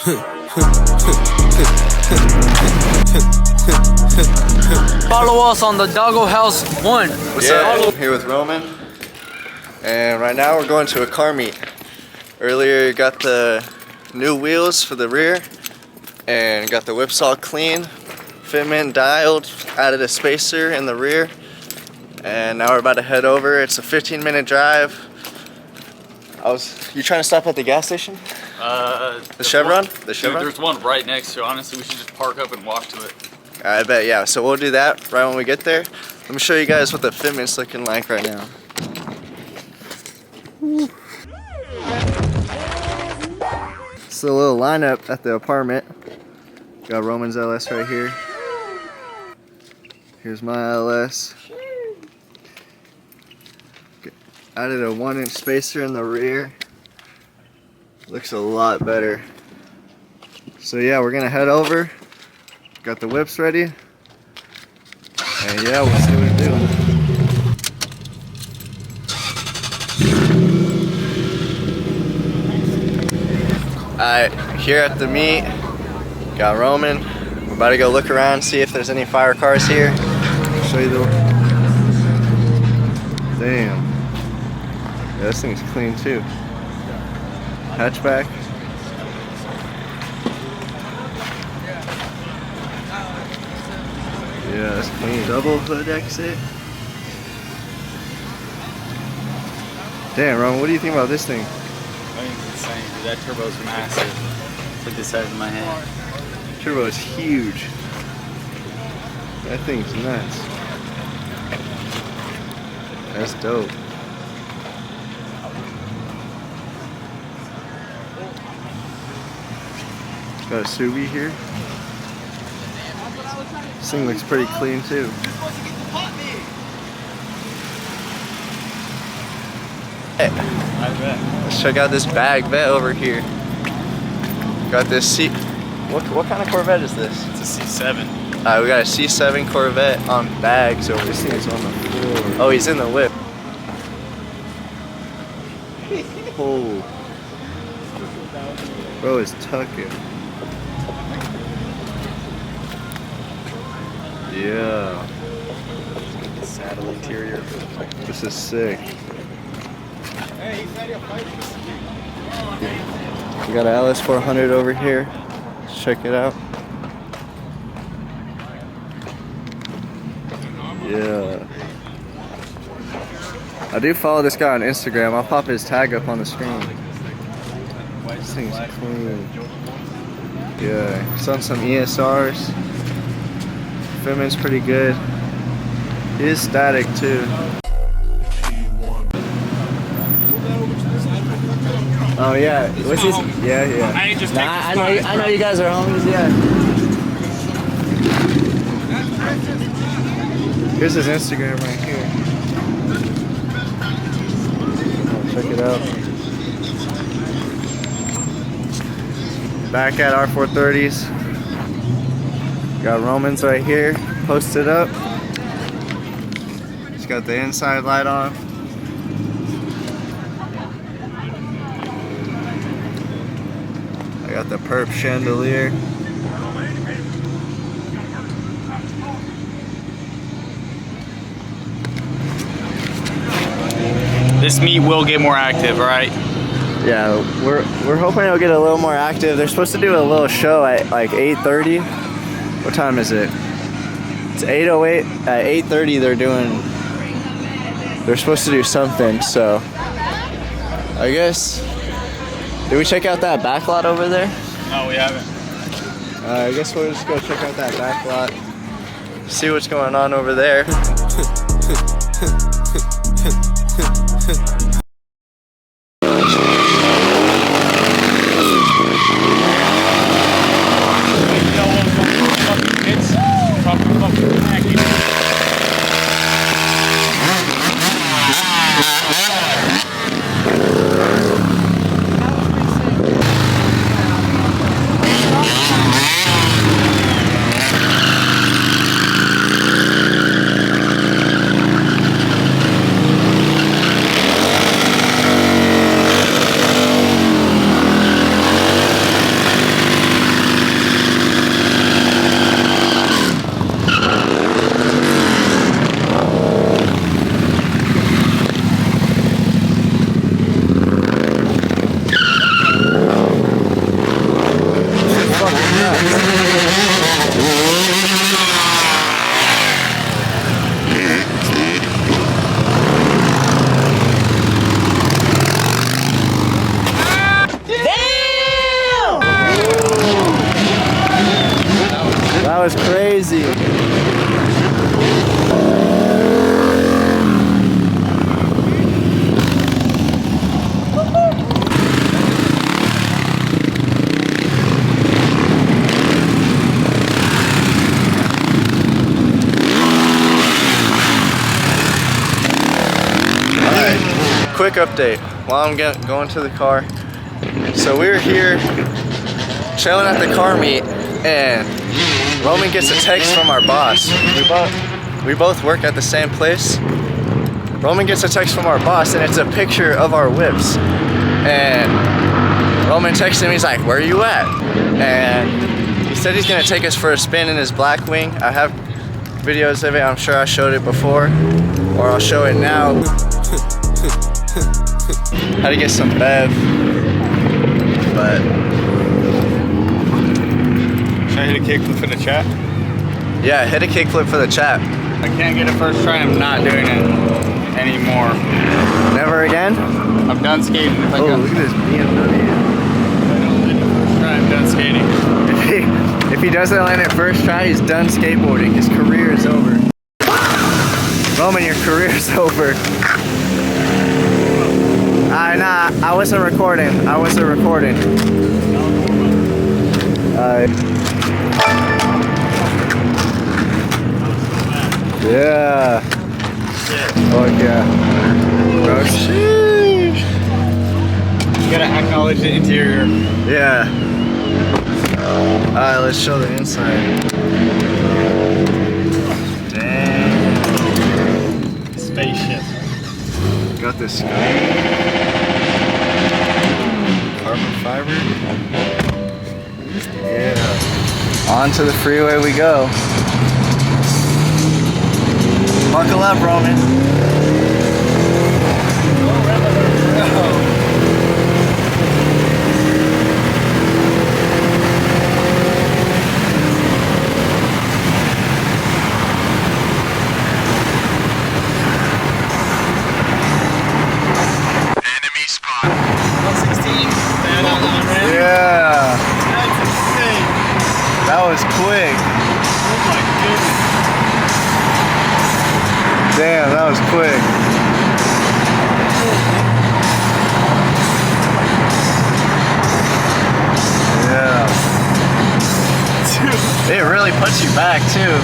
Follow us on the Doggo House 1. What's up? I'm here with Roman, and right now we're going to a car meet. Earlier got the new wheels for the rear and got the whips all clean, fitment dialed, added a spacer in the rear, and now we're about to head over. It's a 15-minute drive. You trying to stop at the gas station? The Chevron? The Chevron? Dude, there's one right next to it. Honestly, we should just park up and walk to it. I bet, yeah. So we'll do that right when we get there. Let me show you guys what the fitment's looking like right now. It's a little lineup at the apartment. Got Roman's LS right here. Here's my LS. Added a 1-inch spacer in the rear. Looks a lot better. So yeah, we're gonna head over. Got the whips ready. And yeah, we'll see what we do. Alright, here at the meet, got Roman. We're about to go look around, see if there's any fire cars here. Show you the... Damn. Yeah, this thing's clean too. Hatchback. Yeah, that's clean. Double hood exit. Damn, Roman, what do you think about this thing? I think it's insane, dude. That turbo's massive. It's like the size of my hand. Turbo is huge. That thing's nuts. That's dope. Got a Subi here. This thing looks pretty clean too. Hey, let's check out this bag vet over here. Got this C. What kind of Corvette is this? It's a C7. We got a C7 Corvette on bags over. This thing's on the floor. Oh, he's in the whip. Oh, bro is tucking. Yeah. Saddle interior. This is sick. We got an LS430 over here. Let's check it out. Yeah. I do follow this guy on Instagram. I'll pop his tag up on the screen. This thing's clean. Yeah. He's on some ESRs. Fitment's pretty good. It is static too. Oh yeah, what's his? Yeah, yeah. I know you guys are homies. Yeah. Here's his Instagram right here. Oh, check it out. Back at R430s. Got Roman's right here, posted up. Just got the inside light on. I got the perp chandelier. This meet will get more active, right? Yeah, we're hoping it'll get a little more active. They're supposed to do a little show at like 8:30. What time is it? It's 8:08. At 8:30 they're supposed to do something, so I guess. Did we check out that back lot over there? No, we haven't. I guess we'll just go check out that back lot. See what's going on over there. That was crazy. Quick update while I'm going to the car. So we were here chilling at the car meet, and Roman gets a text from our boss. We both work at the same place. Roman gets a text from our boss, and it's a picture of our whips. And Roman texted him. He's like, "Where are you at?" And he said he's gonna take us for a spin in his Blackwing. I have videos of it. I'm sure I showed it before, or I'll show it now. How to get some bev, but Should I hit a kickflip for the chat? yeah, hit a kickflip for the chat. I can't get it first try. I'm not doing it anymore. Never again? I'm done skating. If I Oh, go- look at this BMW. if I don't hit it first try, I'm done skating. If he doesn't land it first try, he's done skateboarding. His career is over. Roman, your career is over. Nah, I wasn't recording. Yeah. Oh yeah. Oh, sheesh. You gotta acknowledge the interior. Yeah. Alright, let's show the inside. Dang. Spaceship. Got this sky. Carbon fiber. Yeah. Onto the freeway we go. Buckle up, Roman. Enemy spot. 116. Yeah. That's insane. That was quick. Oh my goodness. Damn, that was quick. Yeah. It really puts you back too.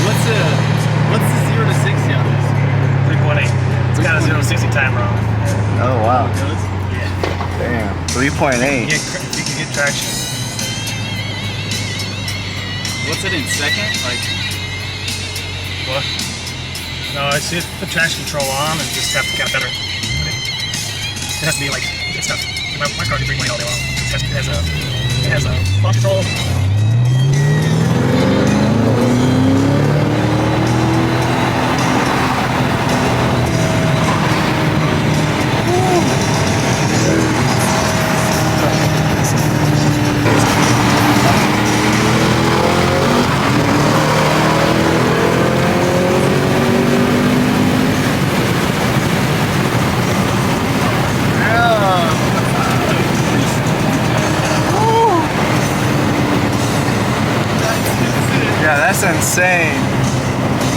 What's the 0 to 60 on this? 3.8. It's got a 0 to 60 time wrong. Oh wow. Yeah. Damn. 3.8. You can get traction. What's it in second? Like, What? No, it's just put traction control on and just have to kind of better. It has to be like, it's not, my car can bring money all day long. It has a launch control. Yeah, that's insane.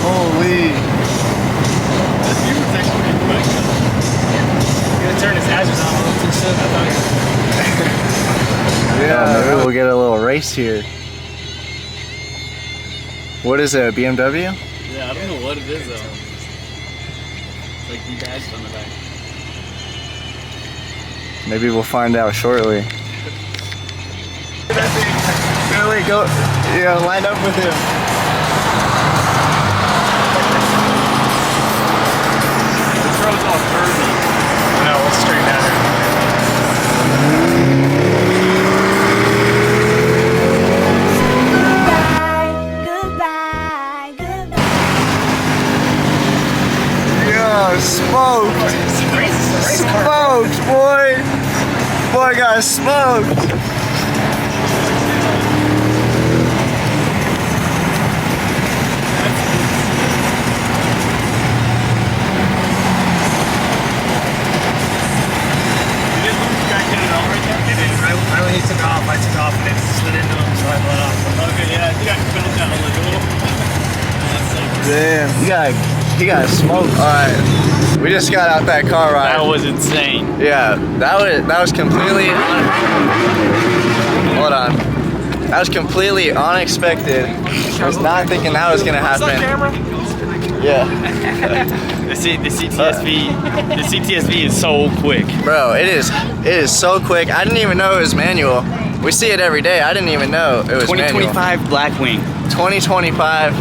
Holy. Gonna turn his hazards on a little too soon. I thought Yeah, maybe we'll get a little race here. What is it, a BMW? yeah, I don't know what it is though. It's like detached on the back. Maybe we'll find out shortly. Really go, yeah, line up with him. This road's all curvy. no, let's straighten out here. Goodbye, goodbye. Yeah, smoked. Smoked, boy. Boy got smoked. I only need took off and it slid into him, so I let off. Okay, yeah, I think I fell down on the door. Damn, he got smoked. All right, we just got out that car ride. That was insane. Yeah, that was completely. Hold on. That was completely unexpected. I was not thinking that was gonna happen. Yeah. The CTSV is so quick. Bro, it is so quick. I didn't even know it was manual. We see it every day. I didn't even know it was 2025 manual. Blackwing. 2025.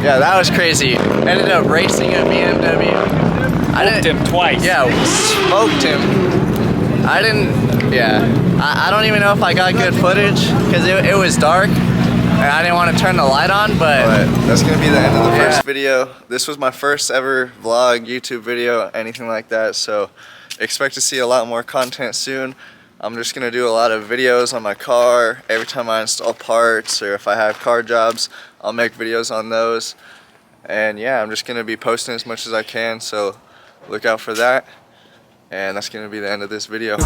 Yeah, that was crazy. Ended up racing a BMW. I Smoked him twice. Yeah, smoked him. I don't even know if I got good footage because it was dark and I didn't want to turn the light on, but that's gonna be the end of the first video. This was my first ever vlog, YouTube video, anything like that, so expect to see a lot more content soon. I'm just gonna do a lot of videos on my car. Every time I install parts or if I have car jobs, I'll make videos on those. And yeah, I'm just gonna be posting as much as I can, so look out for that. And that's gonna be the end of this video.